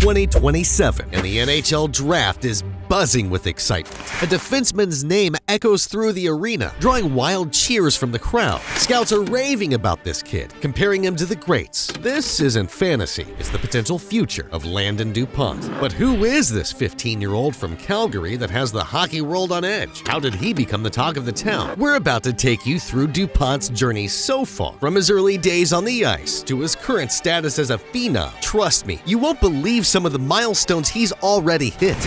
2027, and the NHL Draft is buzzing with excitement. A defenseman's name echoes through the arena, drawing wild cheers from the crowd. Scouts are raving about this kid, comparing him to the greats. This isn't fantasy, it's the potential future of Landon Dupont. But who is this 15-year-old from Calgary that has the hockey world on edge? How did he become the talk of the town? We're about to take you through Dupont's journey so far, from his early days on the ice to his current status as a phenom. Trust me, you won't believe some of the milestones he's already hit.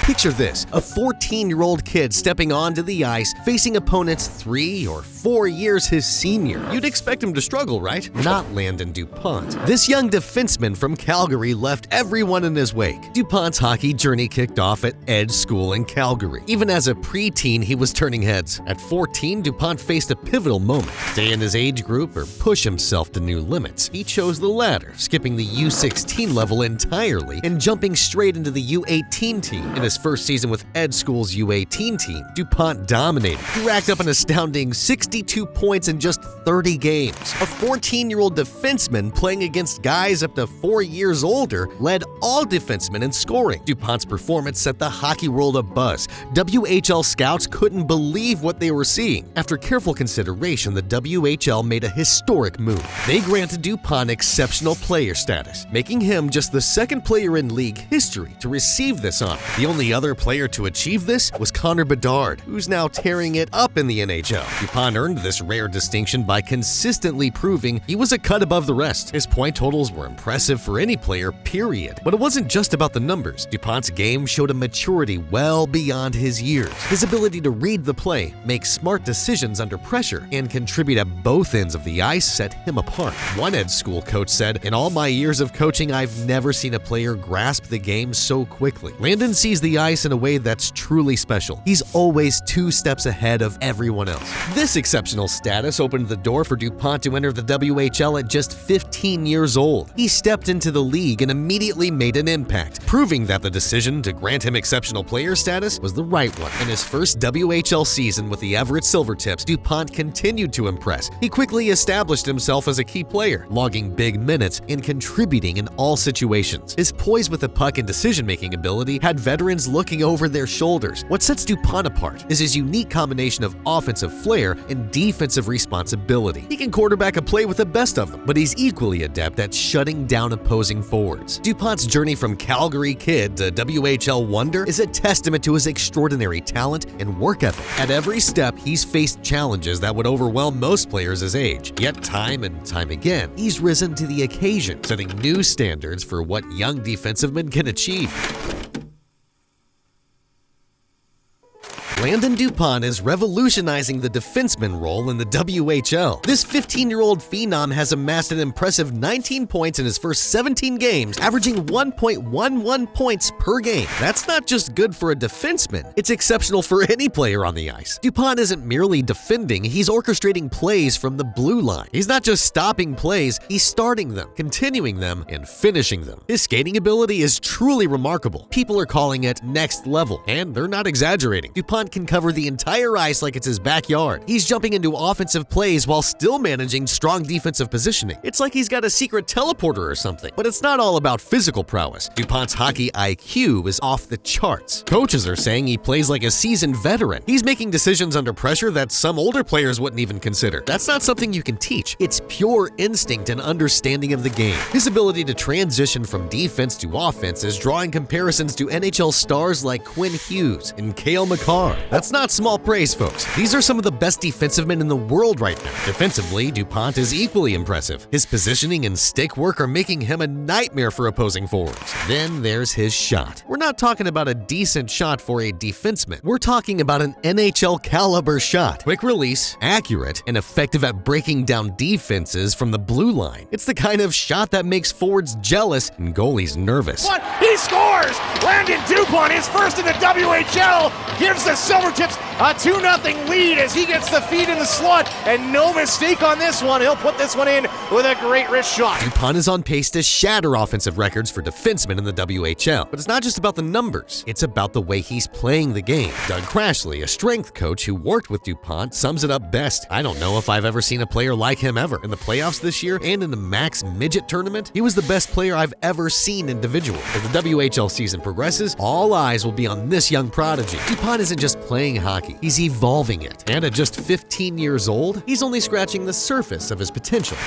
Picture this, a 14-year-old kid stepping onto the ice, facing opponents 3 or 4 years his senior. You'd expect him to struggle, right? Not Landon Dupont. This young defenseman from Calgary left everyone in his wake. Dupont's hockey journey kicked off at Edge School in Calgary. Even as a preteen, he was turning heads. At 14, Dupont faced a pivotal moment. Stay in his age group or push himself to new limits. He chose the latter, skipping the U16 level entirely and jumping straight into the U18 team. In his first season with Ed School's U18 team, Dupont dominated. He racked up an astounding 62 points in just 30 games. A 14-year-old defenseman playing against guys up to 4 years older led all defensemen in scoring. Dupont's performance set the hockey world abuzz. WHL scouts couldn't believe what they were seeing. After careful consideration, the WHL made a historic move. They granted Dupont exceptional player status, making him just the second player in league history to receive this honor. The only other player to achieve this was Connor Bedard, who's now tearing it up in the NHL. Dupont earned this rare distinction by consistently proving he was a cut above the rest. His point totals were impressive for any player, period. But it wasn't just about the numbers. Dupont's game showed a maturity well beyond his years. His ability to read the play, make smart decisions under pressure, and contribute at both ends of the ice set him apart. One Ed School coach said, "In all my years of coaching, I've never seen a player grasp the game so quickly. Landon sees the ice in a way that's truly special. He's always 2 steps ahead of everyone else." This exceptional status opened the door for Dupont to enter the WHL at just 15 years old. He stepped into the league and immediately made an impact, proving that the decision to grant him exceptional player status was the right one. In his first WHL season with the Everett Silvertips, Dupont continued to impress. He quickly established himself as a key player, logging big minutes and contributing in all situations. His poise with the puck and decision-making ability had veterans looking over their shoulders. What sets Dupont apart is his unique combination of offensive flair and defensive responsibility. He can quarterback a play with the best of them, but he's equally adept at shutting down opposing forwards. Dupont's journey from Calgary kid to WHL wonder is a testament to his extraordinary talent and work ethic. At every step, he's faced challenges that would overwhelm most players his age. Yet time and time again, he's risen to the occasion, setting new standards for what young defensive-men can achieve. Landon Dupont is revolutionizing the defenseman role in the WHL. This 15-year-old phenom has amassed an impressive 19 points in his first 17 games, averaging 1.11 points per game. That's not just good for a defenseman, it's exceptional for any player on the ice. Dupont isn't merely defending, he's orchestrating plays from the blue line. He's not just stopping plays, he's starting them, continuing them, and finishing them. His skating ability is truly remarkable. People are calling it next level, and they're not exaggerating. Dupont can cover the entire ice like it's his backyard. He's jumping into offensive plays while still managing strong defensive positioning. It's like he's got a secret teleporter or something. But it's not all about physical prowess. Dupont's hockey IQ is off the charts. Coaches are saying he plays like a seasoned veteran. He's making decisions under pressure that some older players wouldn't even consider. That's not something you can teach. It's pure instinct and understanding of the game. His ability to transition from defense to offense is drawing comparisons to NHL stars like Quinn Hughes and Cale Makar. That's not small praise, folks. These are some of the best defensive men in the world right now. Defensively, Dupont is equally impressive. His positioning and stick work are making him a nightmare for opposing forwards. Then there's his shot. We're not talking about a decent shot for a defenseman. We're talking about an NHL caliber shot. Quick release, accurate, and effective at breaking down defenses from the blue line. It's the kind of shot that makes forwards jealous and goalies nervous. What? He scores! Landon Dupont is first in the WHL, gives the Silvertips A 2-0 lead as he gets the feed in the slot, and no mistake on this one. He'll put this one in with a great wrist shot. Dupont is on pace to shatter offensive records for defensemen in the WHL. But it's not just about the numbers, it's about the way he's playing the game. Doug Crashley, a strength coach who worked with Dupont, sums it up best. "I don't know if I've ever seen a player like him ever. In the playoffs this year and in the Max Midget tournament, he was the best player I've ever seen individual." As the WHL season progresses, all eyes will be on this young prodigy. Dupont isn't just playing hockey, he's evolving it. And at just 15 years old, he's only scratching the surface of his potential.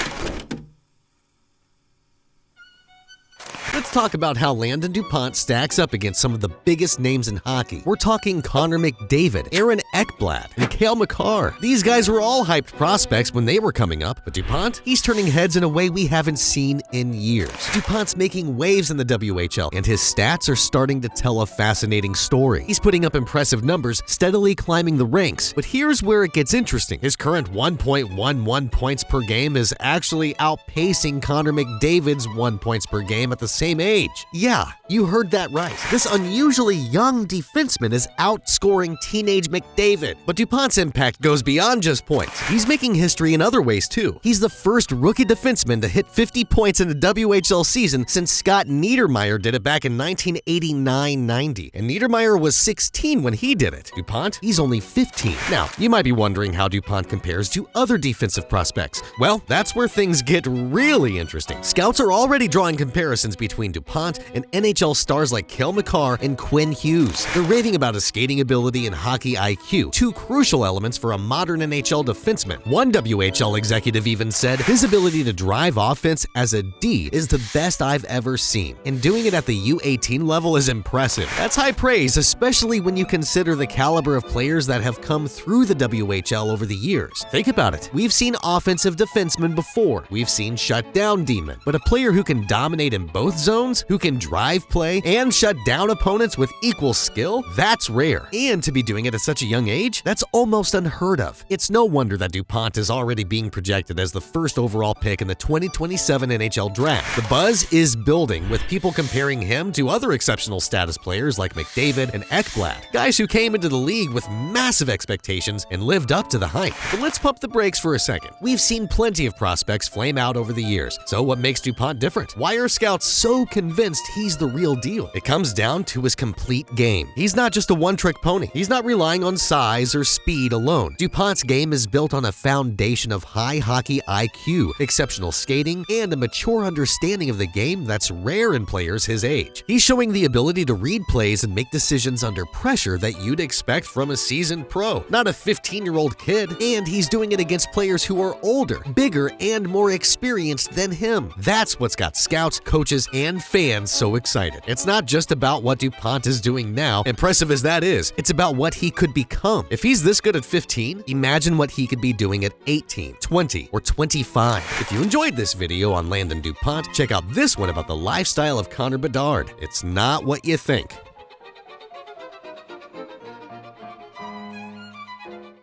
Let's talk about how Landon Dupont stacks up against some of the biggest names in hockey. We're talking Connor McDavid, Aaron Ekblad, and Cale Makar. These guys were all hyped prospects when they were coming up, but Dupont, he's turning heads in a way we haven't seen in years. Dupont's making waves in the WHL, and his stats are starting to tell a fascinating story. He's putting up impressive numbers, steadily climbing the ranks. But here's where it gets interesting. His current 1.11 points per game is actually outpacing Connor McDavid's 1 points per game at the same age. Yeah, you heard that right. This unusually young defenseman is outscoring teenage McDavid. But Dupont's impact goes beyond just points. He's making history in other ways too. He's the first rookie defenseman to hit 50 points in a WHL season since Scott Niedermayer did it back in 1989-90. And Niedermayer was 16 when he did it. Dupont, he's only 15. Now, you might be wondering how Dupont compares to other defensive prospects. Well, that's where things get really interesting. Scouts are already drawing comparisons between Dupont and NHL stars like Cale Makar and Quinn Hughes. They're raving about his skating ability and hockey IQ, two crucial elements for a modern NHL defenseman. One WHL executive even said his ability to drive offense as a D is the best I've ever seen, and doing it at the U18 level is impressive. That's high praise, especially when you consider the caliber of players that have come through the WHL over the years. Think about it. We've seen offensive defensemen before. We've seen shutdown D-men, but a player who can dominate in both zones, who can drive play and shut down opponents with equal skill, that's rare. And to be doing it at such a young age, that's almost unheard of. It's no wonder that Dupont is already being projected as the first overall pick in the 2027 NHL draft. The buzz is building, with people comparing him to other exceptional status players like McDavid and Ekblad, guys who came into the league with massive expectations and lived up to the hype. But let's pump the brakes for a second. We've seen plenty of prospects flame out over the years, so what makes Dupont different? Why are scouts so convinced he's the real deal? It comes down to his complete game. He's not just a one-trick pony. He's not relying on size or speed alone. Dupont's game is built on a foundation of high hockey IQ, exceptional skating, and a mature understanding of the game that's rare in players his age. He's showing the ability to read plays and make decisions under pressure that you'd expect from a seasoned pro, not a 15-year-old kid. And he's doing it against players who are older, bigger, and more experienced than him. That's what's got scouts, coaches, and fans so excited. It's not just about what Dupont is doing now, impressive as that is. It's about what he could become. If he's this good at 15, imagine what he could be doing at 18, 20, or 25. If you enjoyed this video on Landon Dupont, check out this one about the lifestyle of Connor Bedard. It's not what you think.